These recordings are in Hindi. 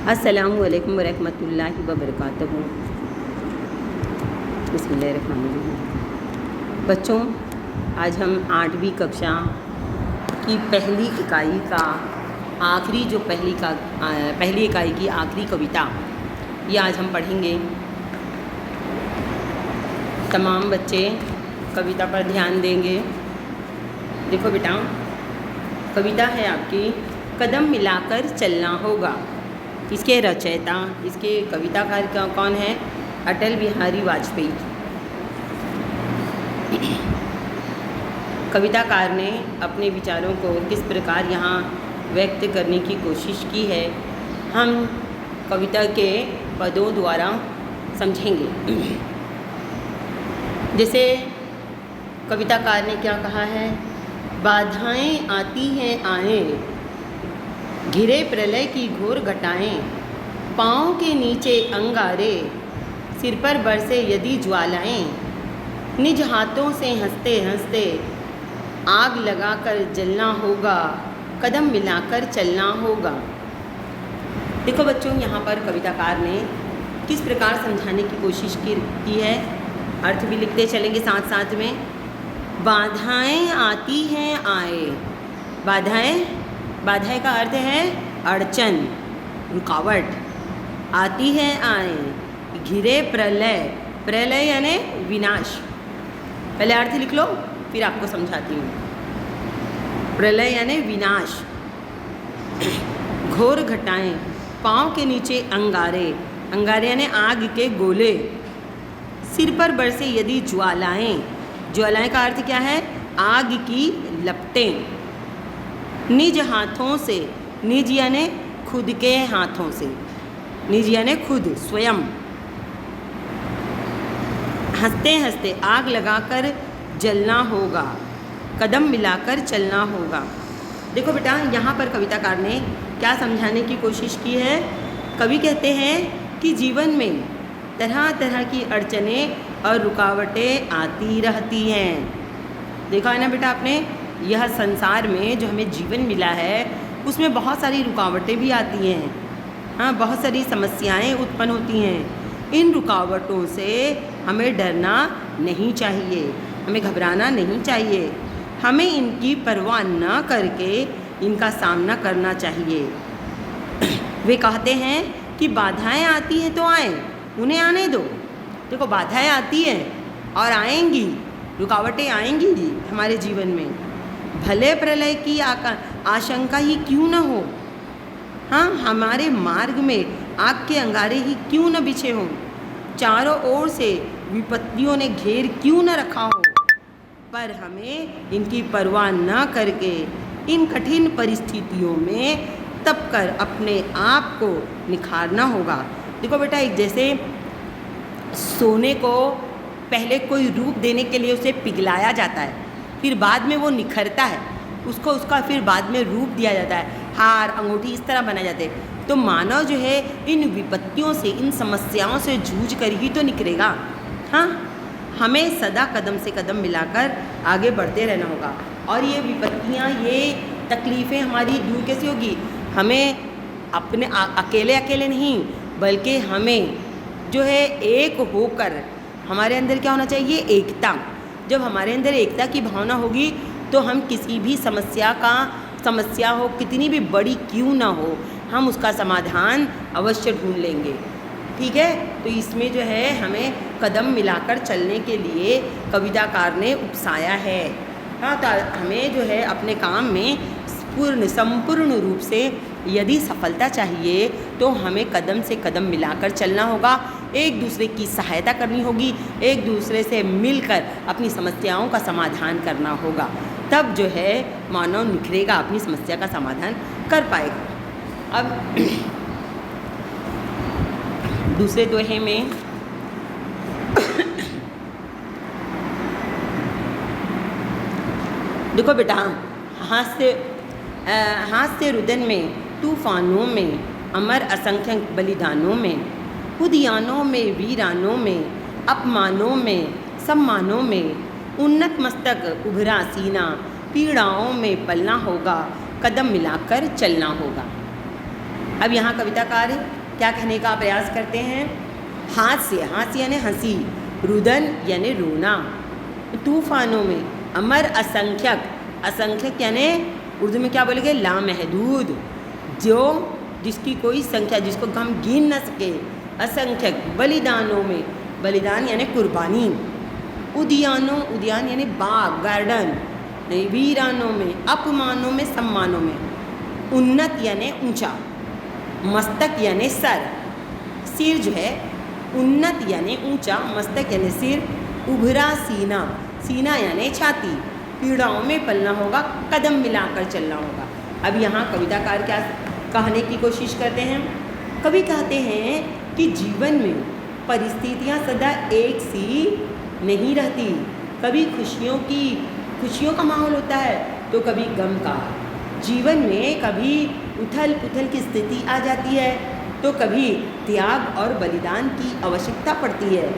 अस्सलामु अलैकुम वरहमतुल्लाहि वबरकातुहू। बिस्मिल्लाहिर्रहमानिर्रहीम। बच्चों, आज हम 8वीं कक्षा की पहली इकाई का आखिरी पहली इकाई की आखिरी कविता ये आज हम पढ़ेंगे। तमाम बच्चे कविता पर ध्यान देंगे। देखो बेटा, कविता है आपकी कदम मिलाकर चलना होगा। इसके रचयिता, इसके कविताकार कौन है? अटल बिहारी वाजपेयी। कविताकार ने अपने विचारों को किस प्रकार यहाँ व्यक्त करने की कोशिश की है, हम कविता के पदों द्वारा समझेंगे। जैसे कविताकार ने क्या कहा है? बाधाएं आती हैं आए, घिरे प्रलय की घोर घटाएं, पाँव के नीचे अंगारे, सिर पर बरसे यदि ज्वालाएं, निज हाथों से हंसते हंसते आग लगाकर जलना होगा, कदम मिलाकर चलना होगा। देखो बच्चों, यहाँ पर कविताकार ने किस प्रकार समझाने की कोशिश की है, अर्थ भी लिखते चलेंगे साथ साथ में। बाधाएं आती हैं आए, बाधाएं का अर्थ है अड़चन, रुकावट। आती है आए, घिरे प्रलय यानी विनाश। पहले अर्थ लिख लो, फिर आपको समझाती हूँ। प्रलय यानी विनाश। घोर घटाएं, पाँव के नीचे अंगारे यानी आग के गोले, सिर पर बरसे यदि ज्वालाएं का अर्थ क्या है? आग की लपटें। निज हाथों से, निज यानी खुद के हाथों से, निज यानी खुद स्वयं, हंसते हंसते आग लगाकर जलना होगा, कदम मिलाकर चलना होगा। देखो बेटा, यहाँ पर कविताकार ने क्या समझाने की कोशिश की है? कवि कहते हैं कि जीवन में तरह तरह की अड़चनें और रुकावटें आती रहती हैं। देखा है ना बेटा आपने, यह संसार में जो हमें जीवन मिला है उसमें बहुत सारी रुकावटें भी आती हैं। हाँ, बहुत सारी समस्याएं उत्पन्न होती हैं। इन रुकावटों से हमें डरना नहीं चाहिए, हमें घबराना नहीं चाहिए, हमें इनकी परवाह न करके इनका सामना करना चाहिए। वे कहते हैं कि बाधाएं आती हैं तो आए, उन्हें आने दो। देखो, बाधाएं आती हैं और आएंगी, रुकावटें आएंगी हमारे जीवन में, भले प्रलय की आशंका ही क्यों न हो। हाँ, हमारे मार्ग में आग के अंगारे ही क्यों न बिछे हों, चारों ओर से विपत्तियों ने घेर क्यों न रखा हो, पर हमें इनकी परवाह न करके इन कठिन परिस्थितियों में तप कर अपने आप को निखारना होगा। देखो बेटा, एक जैसे सोने को पहले कोई रूप देने के लिए उसे पिघलाया जाता है, फिर बाद में वो निखरता है, उसका फिर बाद में रूप दिया जाता है, हार अंगूठी इस तरह बनाए जाते हैं। तो मानव जो है इन विपत्तियों से, इन समस्याओं से जूझ कर ही तो निकलेगा। हाँ, हमें सदा कदम से कदम मिलाकर आगे बढ़ते रहना होगा। और ये विपत्तियाँ, ये तकलीफ़ें हमारी दूर कैसे होगी? हमें अपने अकेले नहीं, बल्कि हमें जो है एक होकर, हमारे अंदर क्या होना चाहिए? एकता। जब हमारे अंदर एकता की भावना होगी तो हम किसी भी समस्या हो, कितनी भी बड़ी क्यों ना हो, हम उसका समाधान अवश्य ढूंढ लेंगे। ठीक है? तो इसमें जो है हमें कदम मिलाकर चलने के लिए कविताकार ने उकसाया है। हाँ, तो हमें जो है अपने काम में संपूर्ण रूप से यदि सफलता चाहिए तो हमें कदम से कदम मिलाकर चलना होगा, एक दूसरे की सहायता करनी होगी, एक दूसरे से मिलकर अपनी समस्याओं का समाधान करना होगा। तब जो है मानव निखरेगा, अपनी समस्या का समाधान कर पाएगा। अब दूसरे दोहे में देखो बेटा, हास्य रुदन में, तूफानों में, अमर असंख्य बलिदानों में, उद्यानों में, वीरानों में, अपमानों में, सम्मानों में, उन्नत मस्तक उभरा सीना, पीड़ाओं में पलना होगा, कदम मिलाकर चलना होगा। अब यहाँ कविताकार क्या कहने का प्रयास करते हैं? हास्य, हास्य यानी हंसी, रुदन यानी रोना, तूफानों में अमर असंख्यक, असंख्यक यानी उर्दू में क्या बोलेंगे? लामहदूद, जो जिसकी कोई संख्या, जिसको हम गिन न सके, असंख्यक, बलिदानों में, बलिदान यानी कुर्बानी, उद्यानों, उद्यान यानी बाग, गार्डन, वीरानों में, अपमानों में, सम्मानों में, उन्नत यानी ऊंचा, मस्तक यानी सर, सिर जो है उन्नत यानी ऊंचा, मस्तक यानी सिर, उभरा सीना, सीना यानी छाती, पीड़ाओं में पलना होगा, कदम मिलाकर चलना होगा। अब यहाँ कविताकार क्या कहने की कोशिश करते हैं? कवि कहते हैं कि जीवन में परिस्थितियाँ सदा एक सी नहीं रहती, कभी खुशियों का माहौल होता है तो कभी गम का। जीवन में कभी उथल पुथल की स्थिति आ जाती है तो कभी त्याग और बलिदान की आवश्यकता पड़ती है,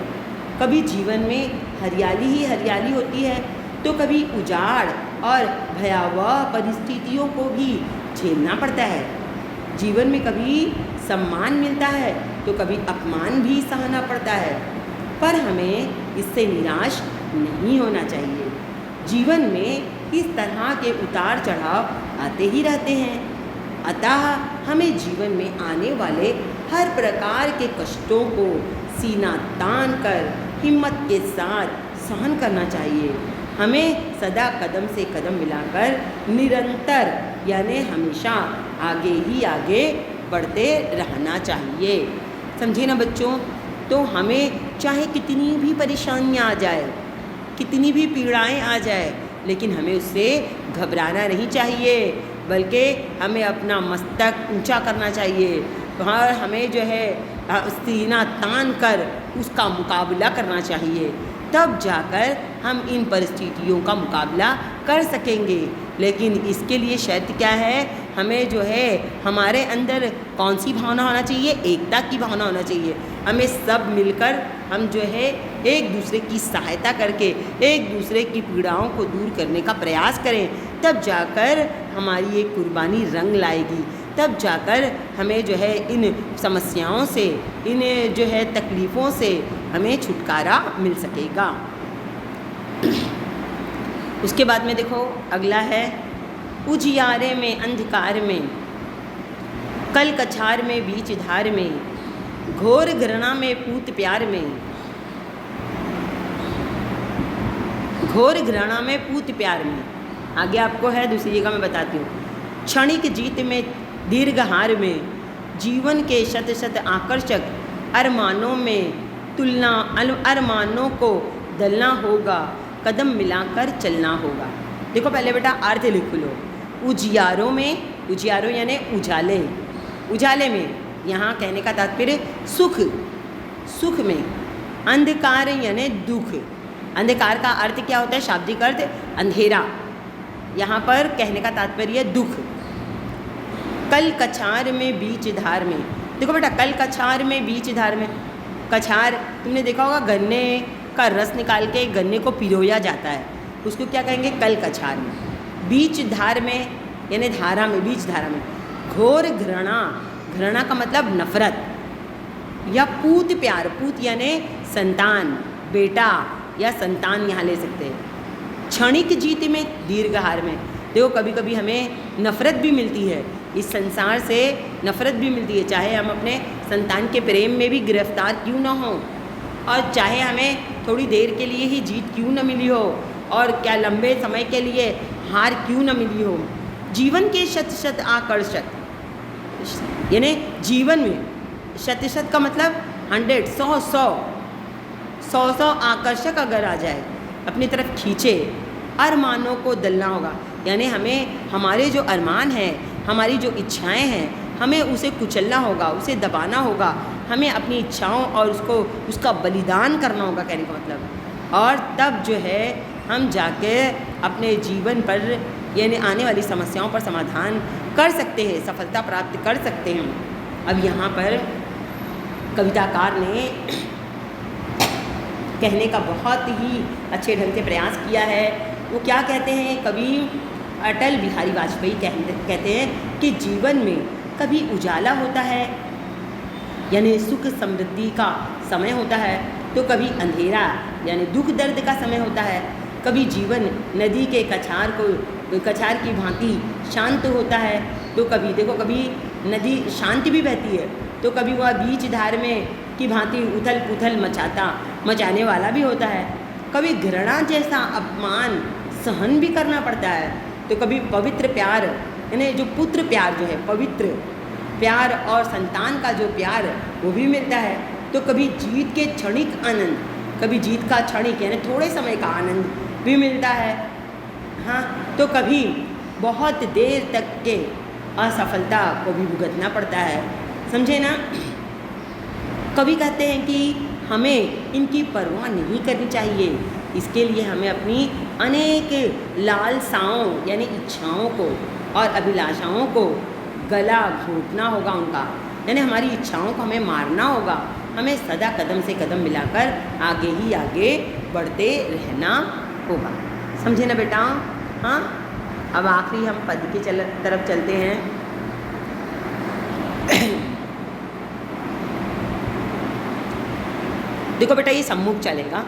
कभी जीवन में हरियाली ही हरियाली होती है तो कभी उजाड़ और भयावह परिस्थितियों को भी झेलना पड़ता है। जीवन में कभी सम्मान मिलता है तो कभी अपमान भी सहना पड़ता है, पर हमें इससे निराश नहीं होना चाहिए। जीवन में इस तरह के उतार चढ़ाव आते ही रहते हैं, अतः हमें जीवन में आने वाले हर प्रकार के कष्टों को सीना तान कर हिम्मत के साथ सहन करना चाहिए। हमें सदा कदम से कदम मिलाकर निरंतर यानी हमेशा आगे ही आगे बढ़ते रहना चाहिए। समझे ना बच्चों? तो हमें चाहे कितनी भी परेशानियाँ आ जाए, कितनी भी पीड़ाएं आ जाए, लेकिन हमें उससे घबराना नहीं चाहिए, बल्कि हमें अपना मस्तक ऊंचा करना चाहिए और हमें जो है सीना तान कर उसका मुकाबला करना चाहिए। तब जाकर हम इन परिस्थितियों का मुकाबला कर सकेंगे। लेकिन इसके लिए शर्त क्या है? हमें जो है हमारे अंदर कौन सी भावना होना चाहिए? एकता की भावना होना चाहिए। हमें सब मिलकर हम जो है एक दूसरे की सहायता करके एक दूसरे की पीड़ाओं को दूर करने का प्रयास करें, तब जाकर हमारी ये कुर्बानी रंग लाएगी, तब जाकर हमें जो है इन समस्याओं से, इन जो है तकलीफ़ों से हमें छुटकारा मिल सकेगा। उसके बाद में देखो अगला है, उजियारे में अंधकार में, कल कछार में बीच धार में, घोर घृणा में पूत प्यार में, घोर घृणा में पूत प्यार में। आगे आपको है दूसरी जगह मैं बताती हूँ। क्षणिक जीत में दीर्घ हार में, जीवन के शत शत आकर्षक अरमानों में तुलना, अरमानों को दलना होगा, कदम मिलाकर चलना होगा। देखो पहले बेटा अर्थ लिख लो। उजियारों में, उजियारों यानी उजाले, उजाले में, यहाँ कहने का तात्पर्य सुख, सुख में, अंधकार यानी दुख। अंधकार का अर्थ क्या होता है? शाब्दिक अर्थ अंधेरा, यहाँ पर कहने का तात्पर्य दुख। कल कछार में बीच धार में, देखो बेटा कल कछार में बीच धार में, कछार तुमने देखा होगा गन्ने का रस निकाल के गन्ने को पिरोया जाता है, उसको क्या कहेंगे? कल कछार में। बीच धार में यानी धारा में, बीच धारा में। घोर घृणा, घृणा का मतलब नफरत, या पूत प्यार, पूत यानी संतान, बेटा या संतान यहाँ ले सकते हैं। क्षणिक जीत में दीर्घ हार में, देखो कभी कभी हमें नफरत भी मिलती है, इस संसार से नफरत भी मिलती है, चाहे हम अपने संतान के प्रेम में भी गिरफ्तार क्यों ना हो, और चाहे हमें थोड़ी देर के लिए ही जीत क्यों न मिली हो, और क्या लंबे समय के लिए हार क्यों न मिली हो। जीवन के शत शत आकर्षक, यानी जीवन में शत शत का मतलब 100, 100 आकर्षक अगर आ जाए, अपनी तरफ खींचे, अरमानों को दलना होगा, यानी हमें हमारे जो अरमान हैं, हमारी जो इच्छाएं हैं, हमें उसे कुचलना होगा, उसे दबाना होगा, हमें अपनी इच्छाओं और उसका बलिदान करना होगा, कहने का मतलब। और तब जो है हम जाके अपने जीवन पर यानी आने वाली समस्याओं पर समाधान कर सकते हैं, सफलता प्राप्त कर सकते हैं। अब यहाँ पर कविताकार ने कहने का बहुत ही अच्छे ढंग से प्रयास किया है। वो क्या कहते हैं? कवि अटल बिहारी वाजपेयी कहते हैं कि जीवन में कभी उजाला होता है यानी सुख समृद्धि का समय होता है, तो कभी अंधेरा यानी दुख दर्द का समय होता है। कभी जीवन नदी के कछार की भांति शांत होता है, तो कभी देखो कभी नदी शांत भी बहती है, तो कभी वह बीच धार में की भांति उथल पुथल मचाने वाला भी होता है। कभी घृणा जैसा अपमान सहन भी करना पड़ता है, तो कभी पवित्र प्यार यानी जो पुत्र प्यार जो है पवित्र प्यार और संतान का जो प्यार वो भी मिलता है। तो कभी जीत के क्षणिक आनंद, कभी जीत का क्षणिक यानी थोड़े समय का आनंद भी मिलता है। हाँ, तो कभी बहुत देर तक के असफलता को भी भुगतना पड़ता है, समझे ना। कभी कहते हैं कि हमें इनकी परवाह नहीं करनी चाहिए, इसके लिए हमें अपनी अनेक लालसाओं यानी इच्छाओं को और अभिलाषाओं को गला घोंटना होगा उनका, यानी हमारी इच्छाओं को हमें मारना होगा। हमें सदा कदम से कदम मिलाकर आगे ही आगे बढ़ते रहना होगा, समझे ना बेटा। हाँ, अब आखिरी हम पद की तरफ चलते हैं। देखो बेटा ये सम्मुख चलेगा,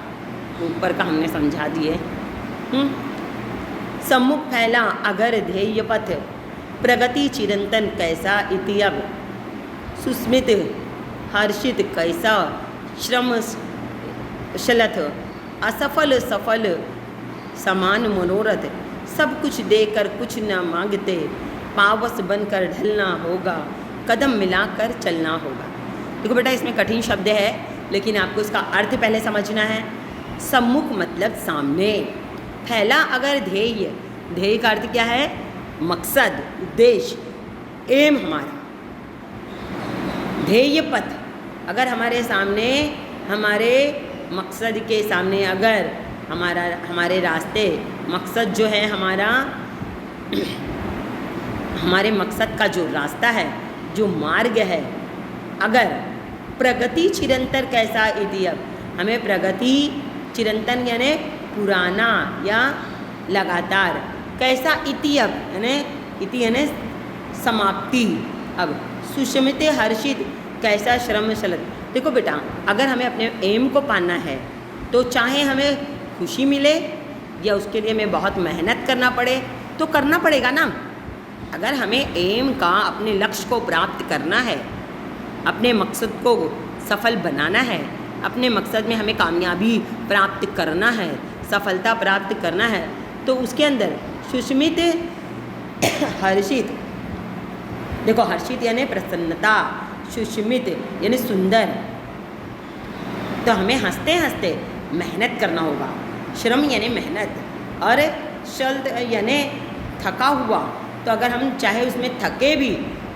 ऊपर का हमने समझा दिए। सम्मुख फैला अगर ध्येय पथ, प्रगति चिरंतन कैसा इति अब, सुस्मित हर्षित कैसा श्रम शलथ, असफल सफल समान मनोरथ, सब कुछ देकर कुछ न मांगते, पावस बनकर ढलना होगा, कदम मिलाकर चलना होगा। देखो बेटा इसमें कठिन शब्द है, लेकिन आपको इसका अर्थ पहले समझना है। सम्मुख मतलब सामने, फैला अगर ध्येय, ध्येय का अर्थ क्या है? मकसद, उद्देश्य, एम हमारा। ध्येय पथ, अगर हमारे सामने हमारे मकसद के सामने अगर हमारे रास्ते, मकसद जो है हमारा हमारे मकसद का जो रास्ता है, जो मार्ग है, अगर प्रगति चिरंतर कैसा इति अब, हमें प्रगति चिरंतन यानी पुराना या लगातार, कैसा इति अब यानी समाप्ति, अब सुषमित हर्षित कैसा श्रम शलत। देखो बेटा अगर हमें अपने एम को पाना है तो चाहे हमें खुशी मिले या उसके लिए हमें बहुत मेहनत करना पड़े तो करना पड़ेगा ना। अगर हमें एम का अपने लक्ष्य को प्राप्त करना है, अपने मकसद को सफल बनाना है, अपने मकसद में हमें कामयाबी प्राप्त करना है, सफलता प्राप्त करना है, तो उसके अंदर सुष्मित हर्षित, देखो हर्षित यानी प्रसन्नता, सुष्मित यानी सुंदर, तो हमें हंसते हंसते मेहनत करना होगा। श्रम यानी मेहनत, और शल्त यानी थका हुआ, तो अगर हम चाहे उसमें थके भी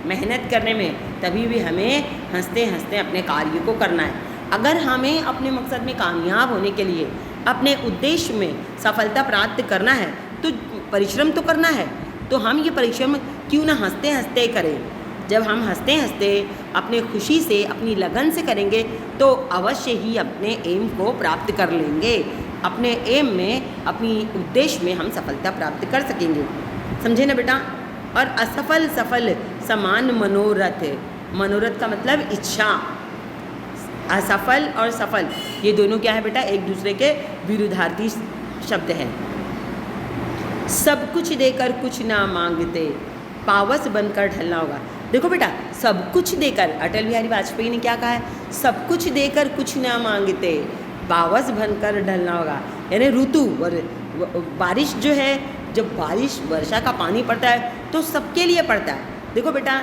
मेहनत करने में, तभी भी हमें हंसते हंसते अपने कार्य को करना है। अगर हमें अपने मकसद में कामयाब होने के लिए, अपने उद्देश्य में सफलता प्राप्त करना है तो परिश्रम तो करना है। तो हम ये परिश्रम क्यों ना हंसते हंसते करें। जब हम हंसते हंसते अपने खुशी से, अपनी लगन से करेंगे तो अवश्य ही अपने एम को प्राप्त कर लेंगे। अपने एम में, अपनी उद्देश्य में हम सफलता प्राप्त कर सकेंगे, समझे ना बेटा। और असफल सफल समान मनोरथ, मनोरथ का मतलब इच्छा। असफल और सफल ये दोनों क्या है बेटा? एक दूसरे के विरुद्धार्थी शब्द हैं। सब कुछ देकर कुछ ना मांगते, पावस बनकर ढलना होगा। देखो बेटा सब कुछ देकर, अटल बिहारी वाजपेयी ने क्या कहा है? सब कुछ देकर कुछ ना मांगते, पावस बनकर ढलना होगा। यानी ऋतु बारिश जो है, जब बारिश वर्षा का पानी पड़ता है तो सबके लिए पड़ता है। देखो बेटा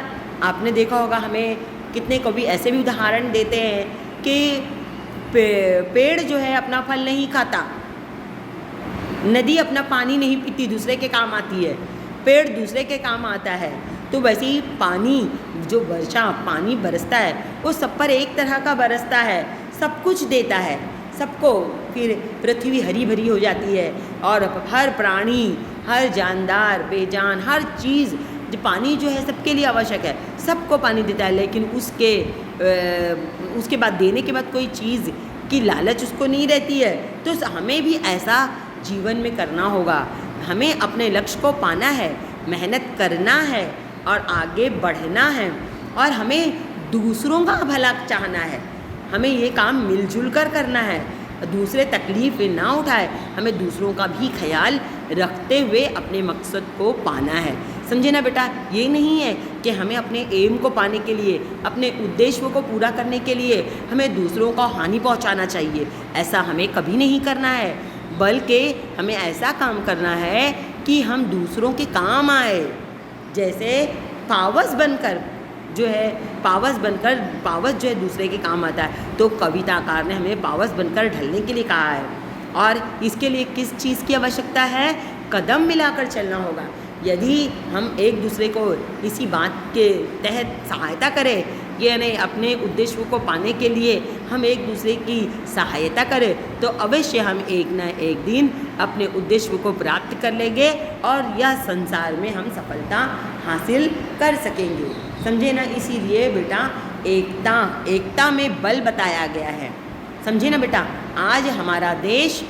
आपने देखा होगा, हमें कितने कवि ऐसे भी उदाहरण देते हैं कि पेड़ जो है अपना फल नहीं खाता, नदी अपना पानी नहीं पीती, दूसरे के काम आती है, पेड़ दूसरे के काम आता है। तो वैसे ही पानी, जो वर्षा पानी बरसता है वो सब पर एक तरह का बरसता है, सब कुछ देता है सबको, फिर पृथ्वी हरी भरी हो जाती है और हर प्राणी, हर जानदार बेजान, हर चीज़, जो पानी जो है सबके लिए आवश्यक है, सबको पानी देता है। लेकिन उसके बाद देने के बाद कोई चीज़ की लालच उसको नहीं रहती है। तो हमें भी ऐसा जीवन में करना होगा। हमें अपने लक्ष्य को पाना है, मेहनत करना है, और आगे बढ़ना है और हमें दूसरों का भला चाहना है। हमें ये काम मिलजुल कर करना है, दूसरे तकलीफ़ें ना उठाए, हमें दूसरों का भी ख्याल रखते हुए अपने मकसद को पाना है। समझे ना बेटा? ये नहीं है कि हमें अपने एम को पाने के लिए, अपने उद्देश्यों को पूरा करने के लिए हमें दूसरों को हानि पहुंचाना चाहिए। ऐसा हमें कभी नहीं करना है, बल्कि हमें ऐसा काम करना है कि हम दूसरों के काम आए। जैसे पावस बनकर जो है पावस जो है दूसरे के काम आता है, तो कविताकार ने हमें पावस बनकर ढलने के लिए कहा है। और इसके लिए किस चीज़ की आवश्यकता है? कदम मिलाकर चलना होगा। यदि हम एक दूसरे को इसी बात के तहत सहायता करें, यानी अपने उद्देश्यों को पाने के लिए हम एक दूसरे की सहायता करें, तो अवश्य हम एक न एक दिन अपने उद्देश्यों को प्राप्त कर लेंगे और यह संसार में हम सफलता हासिल कर सकेंगे। समझे ना? इसीलिए बेटा एकता में बल बताया गया है। समझे ना बेटा? आज हमारा देश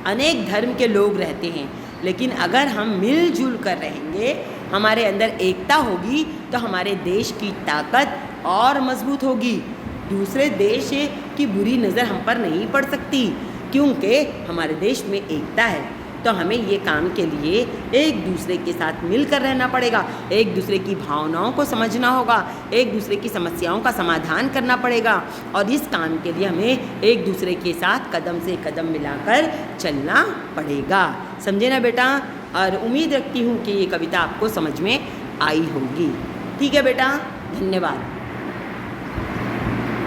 अनेक धर्म के लोग रहते हैं, लेकिन अगर हम मिलजुल कर रहेंगे, हमारे अंदर एकता होगी, तो हमारे देश की ताकत और मजबूत होगी। दूसरे देश की बुरी नज़र हम पर नहीं पड़ सकती, क्योंकि हमारे देश में एकता है। तो हमें ये काम के लिए एक दूसरे के साथ मिलकर रहना पड़ेगा, एक दूसरे की भावनाओं को समझना होगा, एक दूसरे की समस्याओं का समाधान करना पड़ेगा, और इस काम के लिए हमें एक दूसरे के साथ कदम से कदम मिलाकर चलना पड़ेगा। समझे ना बेटा? और उम्मीद रखती हूँ कि ये कविता आपको समझ में आई होगी। ठीक है बेटा, धन्यवाद।